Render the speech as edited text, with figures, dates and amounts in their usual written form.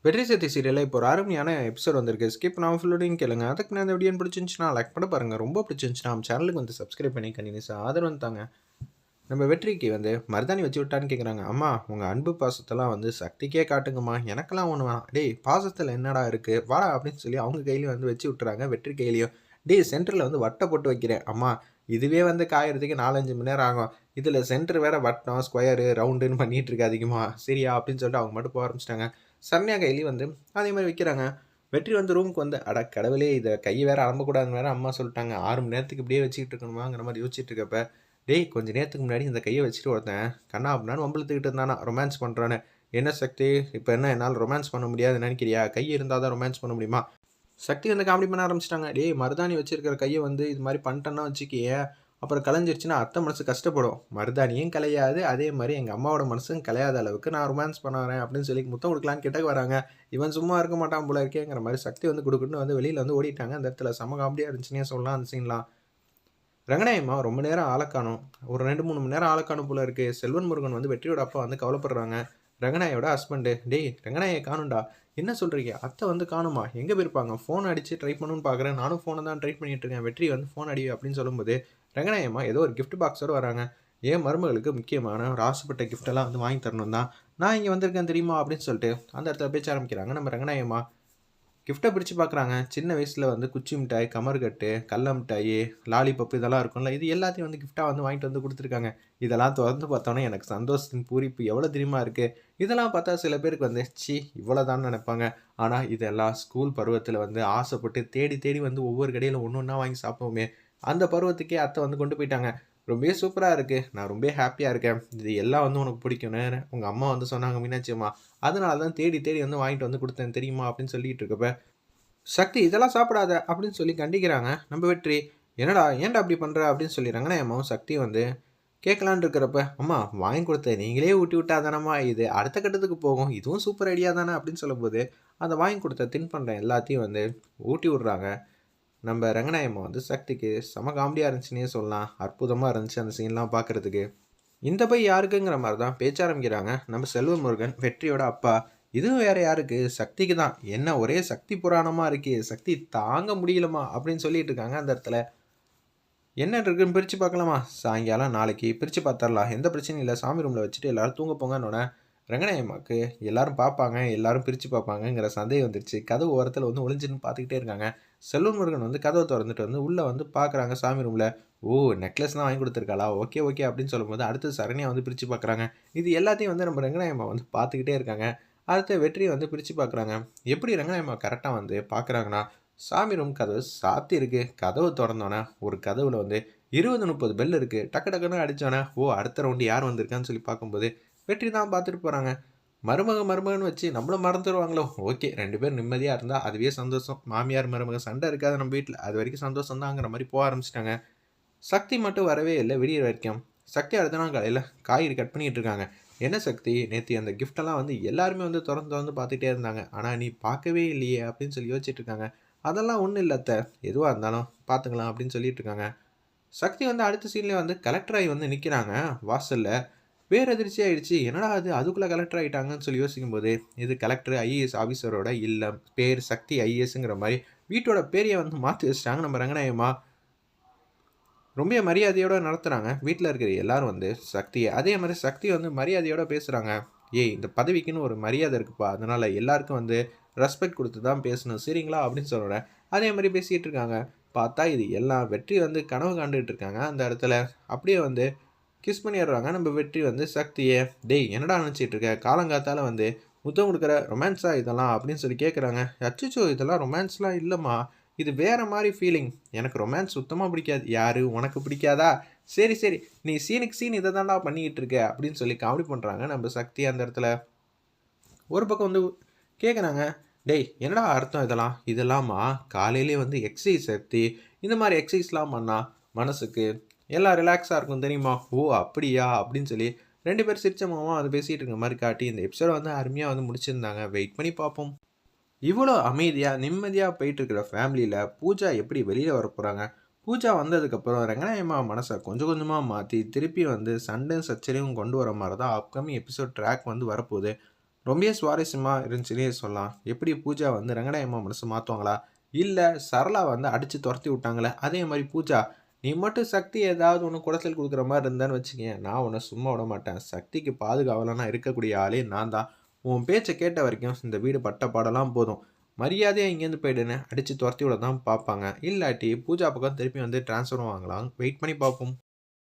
வெற்றி சேத்தி சீரியல்ல இப்போ ஒரு அருமையான எபிசோட் வந்திருக்கு. ஸ்கிப் பண்ணாம ஃபுல்லோடையும் கேளுங்க. அதுக்கு நான் இந்த வீடியோ பிடிச்சிருந்துச்சுன்னா லைக் பண்ண பாருங்க. ரொம்ப பிடிச்சிருந்துச்சுன்னா நம்ம சேனலுக்கு வந்து சப்ஸ்கிரைப் பண்ணி கண்டினியூஸாக ஆதரவு தாங்க. நம்ம வெற்றிக்கு வந்து மருதாணி வச்சு விட்டான்னு கேட்குறாங்க. அம்மா உங்கள் அன்பு பாசத்தெல்லாம் வந்து சக்திக்கே காட்டுங்கம்மா, எனக்கெல்லாம் ஒன்று வேணாம். டேய் பாசத்தில் என்னடா இருக்குது வாடா அப்படின்னு சொல்லி அவங்க கையிலையும் வந்து வச்சு விட்டுறாங்க. வெற்றி கையிலையும் டேய் சென்டரில் வந்து வட்டை போட்டு வைக்கிறேன் அம்மா, இதுவே வந்து காயறதுக்கு 4-5 மணி நேரம் ஆகும். இதில் சென்டர் வேற வட்டம் ஸ்கொயரு ரவுண்டுன்னு பண்ணிட்டு இருக்காதிக்குமா சரியா அப்படின்னு சொல்லிட்டு அவங்க மட்டும் போக ஆரம்பிச்சிட்டாங்க. சரண்யா கையிலையும் வந்து அதே மாதிரி வைக்கிறாங்க. வெற்றி வந்து ரூமுக்கு வந்து அட கடவுளே இதை கை வேற அலம்பக்கூடாதுன்னு வேற அம்மா சொல்லிட்டாங்க. 6 மணி நேரத்துக்கு இப்படியே வச்சுக்கிட்டு இருக்கணுமாங்கிற மாதிரி யோசிச்சுட்டு இருக்கப்ப டேய் கொஞ்ச நேரத்துக்கு முன்னாடி இந்த கையை வச்சுட்டு ஒருத்தன் கண்ணா அப்படின்னான்னு வம்பளத்துக்கிட்டு இருந்தானா ரொமான்ஸ் பண்ணுறான்னு. என்ன சக்தி இப்போ என்ன என்னால் ரொமான்ஸ் பண்ண முடியாது நினைக்கிறியா? கை இருந்தால் தான் ரொமான்ஸ் பண்ண முடியுமா? சக்தி வந்து காமெடி பண்ண ஆரம்பிச்சிட்டாங்க. டேய் மருதாணி வச்சிருக்கிற கையை வந்து இது மாதிரி பண்ணிட்டேன்னா வச்சுக்கியே அப்புறம் கலைஞ்சிருச்சுன்னா அத்தை மனசு கஷ்டப்படும். மருதாணியும் கலையாது, அதே மாதிரி எங்கள் அம்மாவோட மனசும் கலையாத அளவுக்கு நான் ரொமான்ஸ் பண்ண வரேன் அப்படின்னு சொல்லி முத்தம் கொடுக்கலான்னு கிட்டக்கு வராங்க. இவன் சும்மா இருக்க மாட்டான் போல இருக்கேங்கிற மாதிரி சக்தி வந்து கொடுக்குன்னு வந்து வெளியில் வந்து ஓடிட்டாங்க. அந்த இடத்துல செம காமெடியாக இருந்துச்சுன்னே சொல்லலாம் அந்த சீன்லாம். ரங்கநாயகம்மா ரொம்ப நேரம் ஆளை காணோம். ஒரு 2-3 மணி நேரம் ஆளை காணும் போல இருக்கு. செல்வன் முருகன் வந்து வெற்றியோட அப்பா வந்து கவலைப்படுறாங்க. ரங்கநாயோட ஹஸ்பண்டு டேய் ரங்கநாயை காணும்டா. என்ன சொல்கிறீங்க? அத்தை வந்து காணுமா? எங்கே போயிருப்பாங்க? ஃபோன் அடித்து ட்ரை பண்ணணும்னு பார்க்குறேன். நானும் ஃபோனை தான் ட்ரை பண்ணிட்டு இருக்கேன். வெற்றி வந்து ஃபோன் அடி அப்படின்னு சொல்லும்போது ரங்கநாயம்மா ஏதோ ஒரு கிஃப்ட் பாக்ஸோடு வராங்க. ஏன் மருமகளுக்கு முக்கியமான ஒரு ஆசைப்பட்ட கிஃப்டெல்லாம் வந்து வாங்கி தரணும் தான் நான் இங்கே வந்திருக்கேன் தெரியுமா அப்படின்னு சொல்லிட்டு அந்த இடத்துல பேச்ச ஆரம்பிக்கிறாங்க நம்ம ரங்கநாயம்மா. கிஃப்ட்டை பிரித்து பார்க்குறாங்க. சின்ன வயசில் வந்து குச்சி மிட்டாய், கமர்கட்டு, கடல மிட்டாயி, லாலிபப்பு இதெல்லாம் இருக்கும்ல, இது எல்லாத்தையும் வந்து கிஃப்ட்டாக வந்து வாங்கிட்டு வந்து கொடுத்துருக்காங்க. இதெல்லாம் திறந்து பார்த்தோன்னே எனக்கு சந்தோஷத்தின் பூரிப்பு எவ்வளோ தெரியுமா இருக்குது. இதெல்லாம் பார்த்தா சில பேருக்கு வந்து சி இவ்வளோதான்னு நினைப்பாங்க. ஆனால் இதெல்லாம் ஸ்கூல் பருவத்தில் வந்து ஆசைப்பட்டு தேடி தேடி வந்து ஒவ்வொரு கடையில் ஒன்று ஒன்றா வாங்கி சாப்பிடுவோமே, அந்த பருவத்துக்கே அத்தை வந்து கொண்டு போயிட்டாங்க. ரொம்பவே சூப்பராக இருக்குது, நான் ரொம்ப ஹாப்பியாக இருக்கேன், இது எல்லாம் வந்து உனக்கு பிடிக்கும்னு உங்கள் அம்மா வந்து சொன்னாங்க மீனாட்சி அம்மா. அதனால தான் தேடி தேடி வந்து வாங்கிட்டு வந்து கொடுத்தேன் தெரியுமா அப்படின்னு சொல்லிட்டு இருக்கப்ப சக்தி இதெல்லாம் சாப்பிடாத அப்படின்னு சொல்லி கண்டிக்கிறாங்க நம்ம வெற்றி. என்னடா ஏன்டா அப்படி பண்ணுற அப்படின்னு சொல்லிடுறாங்க. நான் அம்மாவும் சக்தி வந்து கேட்கலான் இருக்கிறப்ப அம்மா வாங்கி கொடுத்த நீங்களே ஊட்டி விட்டா தானம்மா இது அடுத்த கட்டத்துக்கு போகும், இதுவும் சூப்பர் ஐடியா தானே அப்படின்னு சொல்லும்போது அந்த வாங்கி கொடுத்த தின் பண்ணுற எல்லாத்தையும் வந்து ஊட்டி விட்றாங்க. நம்ம ரங்கநாயம்மா வந்து சக்திக்கு செம காமெடியாக இருந்துச்சுன்னே சொல்லலாம். அற்புதமாக இருந்துச்சு அந்த சீன்லாம் பார்க்குறதுக்கு. இந்த பை யாருக்குங்கிற மாதிரி தான் பேச்ச ஆரம்பிக்கிறாங்க நம்ம செல்வமுருகன் வெற்றியோட அப்பா. இதுவும் வேற யாருக்கு? சக்திக்கு தான். என்ன ஒரே சக்தி புராணமாக இருக்கு, சக்தி தாங்க முடியலமா அப்படின்னு சொல்லிட்டு இருக்காங்க அந்த இடத்துல. என்ன இருக்குன்னு பிரித்து பார்க்கலாமா? சாயங்காலம் நாளைக்கு பிரித்து பார்த்துடலாம், எந்த பிரச்சனையும் இல்லை, சாமி ரூமில் வச்சுட்டு எல்லோரும் தூங்க போங்கன்னொன்னே ரங்கநாயம்மாவுக்கு எல்லாரும் பார்ப்பாங்க, எல்லாரும் பிரித்து பார்ப்பாங்கங்கிற சந்தேகம் வந்துருச்சு. கதவு ஓரத்தில் வந்து ஒளிஞ்சுன்னு பார்த்துக்கிட்டே இருக்காங்க. செல்வன் முருகன் வந்து கதவை திறந்துட்டு வந்து உள்ளே வந்து பார்க்குறாங்க சாமி ரூமில். ஓ நெக்லஸ் தான் வாங்கி கொடுத்துருக்காளா, ஓகே ஓகே அப்படின்னு சொல்லும்போது அடுத்து சரணியாக வந்து பிரித்து பார்க்குறாங்க. இது எல்லாத்தையும் வந்து நம்ம ரங்கநாயம்மா வந்து பார்த்துக்கிட்டே இருக்காங்க. அடுத்த வெற்றியை வந்து பிரித்து பார்க்குறாங்க. எப்படி ரங்கநாயம்மா கரெக்டாக வந்து பார்க்குறாங்கன்னா சாமி ரூம் கதவு சாத்தி இருக்கு. கதவு திறந்தோன்னே ஒரு கதவுல வந்து 20-30 பெல் இருக்கு. டக்கு டக்குன்னு அடித்தோன்னே ஓ அடுத்த ரவுண்டு யார் வந்திருக்கான்னு சொல்லி பார்க்கும்போது வெற்றி தான் பார்த்துட்டு போகிறாங்க. மருமகன்னு வச்சு நம்மள மறந்துடுவாங்களோ? ஓகே 2 பேர் நிம்மதியாக இருந்தால் அதுவே சந்தோஷம். மாமியார் மருமக சண்டை இருக்காது நம்ம வீட்டில், அது வரைக்கும் சந்தோஷம் தாங்கிற மாதிரி போக ஆரம்பிச்சிட்டாங்க. சக்தி மட்டும் வரவே இல்லை விடியற வரைக்கும். சக்தி அடுத்த நாள் காலையில் காய்கறி கட் பண்ணிகிட்டு இருக்காங்க. என்ன சக்தி நேற்று அந்த கிஃப்டெல்லாம் வந்து எல்லாருமே வந்து திறந்து பார்த்துட்டே இருந்தாங்க, ஆனால் நீ பார்க்கவே இல்லையே அப்படின்னு சொல்லி யோசிச்சுட்டு இருக்காங்க. அதெல்லாம் ஒன்றும் இல்லை அத்தை, எதுவாக இருந்தாலும் பார்த்துக்கலாம் அப்படின்னு சொல்லிட்டு இருக்காங்க. சக்தி வந்து அடுத்த சீன்லேயே வந்து கலெக்டராகி வந்து நிற்கிறாங்க வாசலில். வேறு அதிர்ச்சி ஆகிடுச்சு. என்னடா அதுக்குள்ளே கலெக்டர் ஆகிட்டாங்கன்னு சொல்லி யோசிக்கும்போது இது கலெக்டர் ஐஏஎஸ் ஆஃபீஸரோட இல்லம், பேர் சக்தி ஐஏஎஸ்ங்கிற மாதிரி வீட்டோட பேரையை வந்து மாற்றி வச்சிட்டாங்க நம்ம ரங்கநாயம்மா. ரொம்ப மரியாதையோடு நடத்துகிறாங்க. வீட்டில் இருக்கிற எல்லாரும் வந்து சக்தியை அதே மாதிரி சக்தி வந்து மரியாதையோடு பேசுகிறாங்க. ஏய் இந்த பதவிக்குன்னு ஒரு மரியாதை இருக்குப்பா, அதனால் எல்லாருக்கும் வந்து ரெஸ்பெக்ட் கொடுத்து தான் பேசணும் சரிங்களா அப்படின்னு சொல்கிறேன். அதே மாதிரி பேசிகிட்டு இருக்காங்க. பார்த்தா இது எல்லாம் வெற்றி வந்து கனவு காண்டுகிட்டு இருக்காங்க அந்த இடத்துல. அப்படியே வந்து கிஸ் பண்ணிடுறாங்க நம்ம வெற்றி வந்து சக்தியை. டேய் என்னடா நினச்சிட்டு இருக்க, காலங்காத்தால் வந்து முத்தம் கொடுக்குற ரொமான்ஸா இதெல்லாம் அப்படின்னு சொல்லி கேட்குறாங்க. அச்சோ இதெல்லாம் ரொமான்ஸ்லாம் இல்லைம்மா, இது வேறு மாதிரி ஃபீலிங், எனக்கு ரொமான்ஸ் சுத்தமாக பிடிக்காது. யார் உனக்கு பிடிக்காதா? சரி சரி நீ சீனுக்கு சீன் இதை தாண்டா பண்ணிக்கிட்டு இருக்க அப்படின்னு சொல்லி காமெடி பண்ணுறாங்க நம்ம சக்தி அந்த இடத்துல. ஒரு பக்கம் வந்து கேட்குறாங்க. டேய் என்னடா அர்த்தம் இதெல்லாம்? இதெல்லாமா காலையிலே வந்து எக்ஸசைஸ் சக்தி, இந்த மாதிரி எக்ஸசைஸ்லாம் பண்ணால் மனசுக்கு எல்லாம் ரிலாக்ஸாக இருக்கும் தெரியுமா? ஓ அப்படியா அப்படின்னு சொல்லி 2 பேர் சிரிச்ச முகமாக வந்து பேசிகிட்டு இருக்க மாதிரி காட்டி இந்த எபிசோட வந்து அருமையாக வந்து முடிச்சிருந்தாங்க. வெயிட் பண்ணி பார்ப்போம். இவ்வளோ அமைதியாக நிம்மதியாக போயிட்டுருக்கிற ஃபேமிலியில் பூஜா எப்படி வெளியில் வர போகிறாங்க? பூஜா வந்ததுக்கப்புறம் ரங்கநாயம்மா மனசை கொஞ்சம் கொஞ்சமாக மாற்றி திருப்பி வந்து சண்டை சச்சரவும் கொண்டு வர மாதிரி தான் அப்கமிங் எபிசோட் ட்ராக் வந்து வரப்போகுது. ரொம்பவே சுவாரஸ்யமா இருந்துச்சுன்னே சொல்லலாம். எப்படி பூஜா வந்து ரங்கநாயகி மனசு மாத்துவாங்களா? இல்ல சரளா வந்து அடிச்சு தொரத்தி விட்டாங்களே, அதே மாரி பூஜா, நீ மட்டும் சக்தி ஏதாவது ஒண்ணு குடைச்சல் குடுக்குற மாரி இருந்தன்னு வச்சுக்கயேன், நான் உன்ன சும்மா விட மாட்டேன். சக்திக்கு பாதுகாவலனா இருக்கக்கூடிய ஆளே நான் தான். உன் பேச்ச கேட்ட வரைக்கும் இந்த வீடு பட்ட பாடெல்லாம் போதும். மரியாதையா இங்கேருந்து போயிடுன்னு அடிச்சு தொரத்தி விட தான் பார்ப்பாங்க. இல்லாட்டி பூஜா பக்கம் திருப்பி வந்து ட்ரான்ஸ்ஃபரும் வாங்கலாம். வெயிட் பண்ணி பார்ப்போம்.